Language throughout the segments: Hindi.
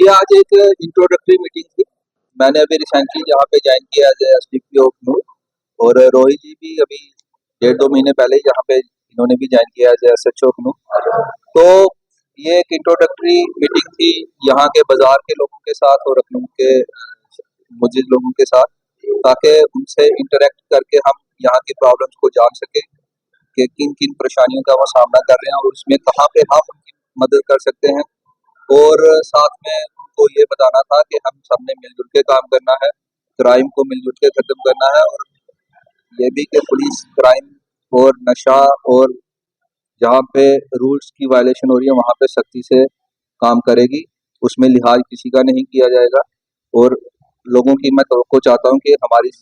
ये आज एक इंट्रोडक्टरी मीटिंग थी। मैंने अभी रिसेंटली यहाँ पे ज्वाइन किया एज एसडीपीओ अखनूर, और रोहित जी भी अभी 1.5-2 महीने पहले ही यहाँ पे इन्होंने भी ज्वाइन किया एज एसएचओ अखनूर। तो ये एक इंट्रोडक्टरी मीटिंग थी यहाँ के बाजार के लोगों के साथ और अखनूर के मौजूद लोगों के साथ, ताकि उनसे इंटरेक्ट करके हम यहाँ की प्रॉब्लम्स को जान सके कि किन किन परेशानियों का वो सामना कर रहे हैं और उसमें कहाँ पे हम उनकी मदद कर सकते हैं। और साथ में उनको ये बताना था कि हम सबने मिलजुल के काम करना है, क्राइम को मिलजुल के खत्म करना है, और ये भी कि पुलिस क्राइम और नशा और जहाँ पे रूल्स की वायलेशन हो रही है वहाँ पे सख्ती से काम करेगी, उसमें लिहाज किसी का नहीं किया जाएगा। और लोगों की मैं तो चाहता हूँ कि हमारी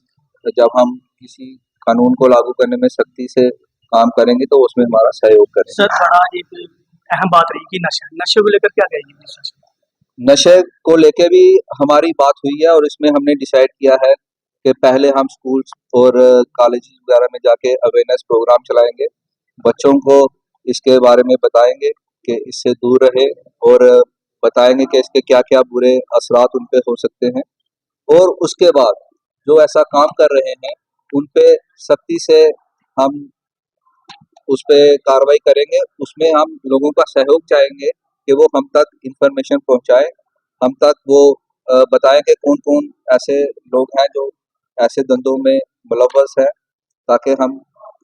जब हम किसी कानून को लागू करने में सख्ती से काम करेंगे तो उसमें हमारा सहयोग करें। सर बड़ा एक अहम बात रही कि नशे को लेकर क्या कहेंगे? नशे को लेके भी हमारी बात हुई है और इसमें हमने डिसाइड किया है कि पहले हम स्कूल्स और कॉलेज वगैरह में जाके अवेयरनेस प्रोग्राम चलाएंगे, बच्चों को इसके बारे में बताएंगे कि इससे दूर रहे, और बताएंगे कि इसके क्या क्या बुरे असरात उन पे हो सकते हैं। और उसके बाद जो ऐसा काम कर रहे हैं उन पे सख्ती से हम उस पे कार्रवाई करेंगे। उसमें हम लोगों का सहयोग चाहेंगे कि वो हम तक इंफॉर्मेशन पहुंचाएं, हम तक वो बताएं कि कौन कौन ऐसे लोग हैं जो ऐसे धंधों में मुलव्वस है, ताकि हम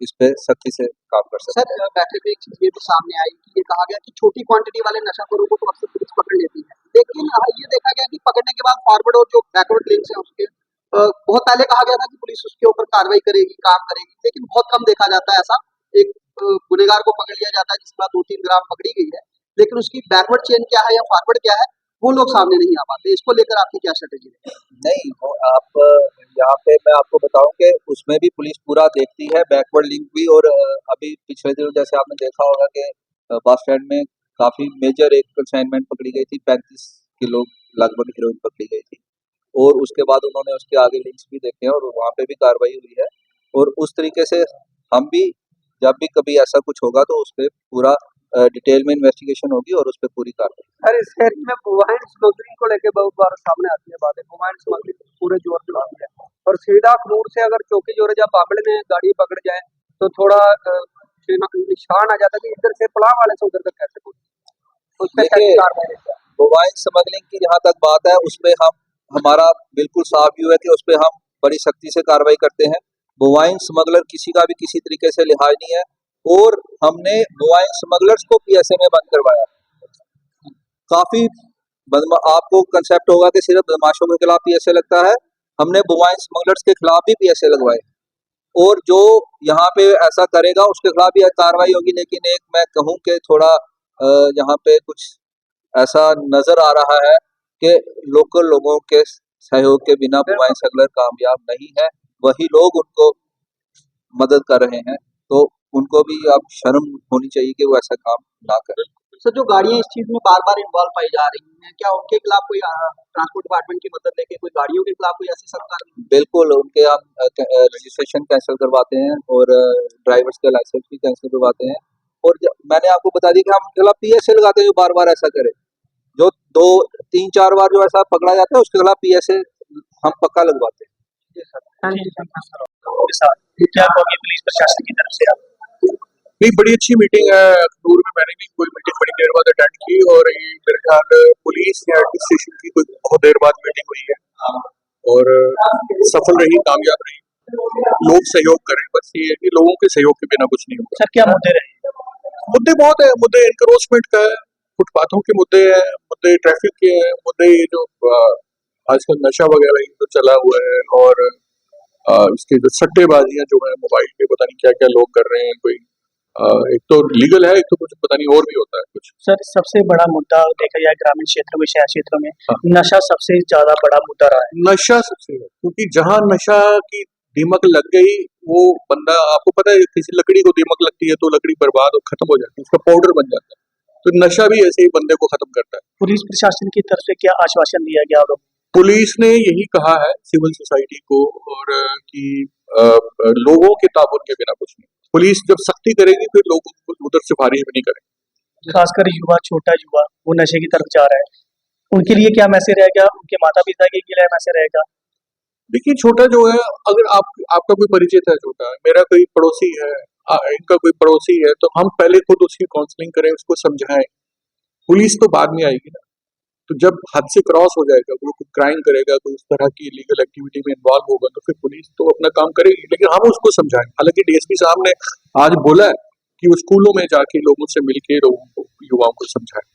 इस पे सख्ती से काम कर सकें। सर बैठक में एक चीज ये भी सामने आई कि ये कहा गया कि छोटी क्वांटिटी वाले नशाखोरों को तो अक्सर पुलिस पकड़ लेती है, लेकिन ये देखा गया कि पकड़ने के बाद फॉरवर्ड और जो बैकवर्ड लिंक्स है उसके बहुत पहले कहा गया था कि पुलिस उसके ऊपर कार्रवाई करेगी, काम करेगी, लेकिन बहुत कम देखा जाता है ऐसा। एक गुनेगार को पकड़ लिया जाता है जिसके बाद 2-3 ग्राम पकड़ी गई है, लेकिन उसकी बैकवर्ड चेन क्या है या फॉरवर्ड क्या है वो लोग सामने नहीं आ पाते। इसको लेकर आपकी क्या स्ट्रेटेजी है? नहीं, वो आप यहाँ पे मैं आपको बताऊं कि उसमें भी पुलिस पूरा देखती है, बैकवर्ड लिंक भी। और अभी पिछले दिनों जैसे आपने देखा होगा कि बस स्टैंड में काफी मेजर एक कंसाइनमेंट पकड़ी गई थी, 35 किलो लगभग हेरोइन पकड़ी गई थी, और उसके बाद उन्होंने उसके आगे लिंक्स भी देखे हैं और वहाँ पे भी कार्रवाई हुई है। और उस तरीके से हम भी जब भी कभी ऐसा कुछ होगा तो उस पर पूरा डिटेल में इन्वेस्टिगेशन होगी और उस पर पूरी कार्रवाई। सर इस एरिया में मोबाइल स्मगलिंग को लेकर बहुत बार सामने आती है बातें, मोबाइल स्मगलिंग पूरे जोर पे आती है, और सीधा अखनूर से अगर चौकी जोर या बाबड़े में गाड़ी पकड़ जाए तो थोड़ा निशान आ जाता है कि इधर से पलाव वाले से उधर तक कैसे पहुंचे, उस पर कैसे कार्रवाई रहती है? मोबाइल स्मगलिंग की जहाँ तक बात है उस पर हमारा बिल्कुल साफ व्यू है कि उस पर हम बड़ी सख्ती से कार्रवाई करते हैं। मोबाइल स्मगलर किसी का भी किसी तरीके से लिहाज नहीं है, और हमने मोबाइल स्मगलर्स को पीएसए में बंद करवाया। काफी आपको कंसेप्ट होगा कि सिर्फ बदमाशों के खिलाफ पीएसए लगता है, हमने मोबाइल स्मगलर्स के खिलाफ भी पीएसए लगवाए, और जो यहाँ पे ऐसा करेगा उसके खिलाफ भी कार्रवाई होगी। लेकिन एक मैं कहूँ कि थोड़ा यहाँ पे कुछ ऐसा नजर आ रहा है कि लोकल लोगों के सहयोग के बिना मोबाइल स्मगलर कामयाब नहीं है, वही लोग उनको मदद कर रहे हैं, तो उनको भी अब शर्म होनी चाहिए कि वो ऐसा काम ना करें। सर जो गाड़ियां इस चीज में बार बार इन्वॉल्व पाई जा रही हैं, क्या उनके खिलाफ कोई ट्रांसपोर्ट डिपार्टमेंट की मदद लेके कोई गाड़ियों के खिलाफ कोई ऐसी सरकार? बिल्कुल, उनके हम रजिस्ट्रेशन कैंसिल करवाते हैं और ड्राइवर्स का लाइसेंस भी कैंसिल करवाते हैं। और मैंने आपको बता दिया कि हम उनके खिलाफ पीएसए लगाते हैं जो बार बार ऐसा करे। जो 2-3-4 बार जो ऐसा पकड़ा जाता है उसके खिलाफ पीएसए हम पक्का लगवाते हैं। क्या कहोगे पुलिस प्रशासन की तरफ से आप? नहीं, बड़ी अच्छी मीटिंग है अखनूर में। मैंने भी कोई मीटिंग बड़ी देर बाद अटेंड की, और ये मेरे ख्याल पुलिस या एडमिनिस्ट्रेशन की कोई बहुत देर बाद मीटिंग हुई है और सफल रही, कामयाब रही। लोग सहयोग करें, बस ये है कि लोगों के सहयोग के बिना कुछ नहीं होगा। सर क्या मुद्दे रहे? मुद्दे बहुत है, मुद्दे एनक्रोचमेंट का है, फुटपाथों के मुद्दे हैं, मुद्दे ट्रैफिक के हैं, मुद्दे ये जो आजकल नशा वगैरह ये तो चला हुआ है, और इसके जो सट्टेबाजियां जो है मोबाइल पे पता नहीं क्या क्या लोग कर रहे हैं। कोई एक तो लीगल है, एक तो कुछ पता नहीं और भी होता है कुछ। सर सबसे बड़ा मुद्दा देखा जाए ग्रामीण क्षेत्रों में, शहर क्षेत्रों में हाँ। नशा सबसे ज्यादा बड़ा मुद्दा रहा है। नशा सबसे है, क्योंकि जहाँ नशा की दीमक लग गई, वो बंदा, आपको पता है किसी लकड़ी को दीमक लगती है तो लकड़ी बर्बाद और खत्म हो जाती है, उसका पाउडर बन जाता है, तो नशा भी ऐसे ही बंदे को खत्म करता है। पुलिस प्रशासन की तरफ से क्या आश्वासन दिया गया? और पुलिस ने यही कहा है सिविल सोसाइटी को, और कि लोगों के ताबून के बिना कुछ नहीं। पुलिस जब सख्ती करेगी फिर लोग उधर सिफारिश भी नहीं करेंगे। खासकर युवा, छोटा युवा वो नशे की तरफ जा रहा है। उनके लिए क्या मैसेज रहेगा, उनके माता पिता के लिए मैसेज रहेगा? देखिए छोटा जो है, अगर आपका कोई परिचित है छोटा, मेरा कोई पड़ोसी है, इनका कोई पड़ोसी है, तो हम पहले खुद उसकी काउंसलिंग करें, उसको समझाएं। पुलिस तो बाद में आएगी ना। तो जब हद से क्रॉस हो जाएगा, वो कोई क्राइम करेगा, कोई उस तरह की इलीगल एक्टिविटी में इन्वॉल्व होगा, तो फिर पुलिस तो अपना काम करेगी, लेकिन हम उसको समझाएंगे। हालांकि डीएसपी साहब ने आज बोला है कि वो स्कूलों में जाके लोगों से मिलके लोगों को, युवाओं को समझाएं।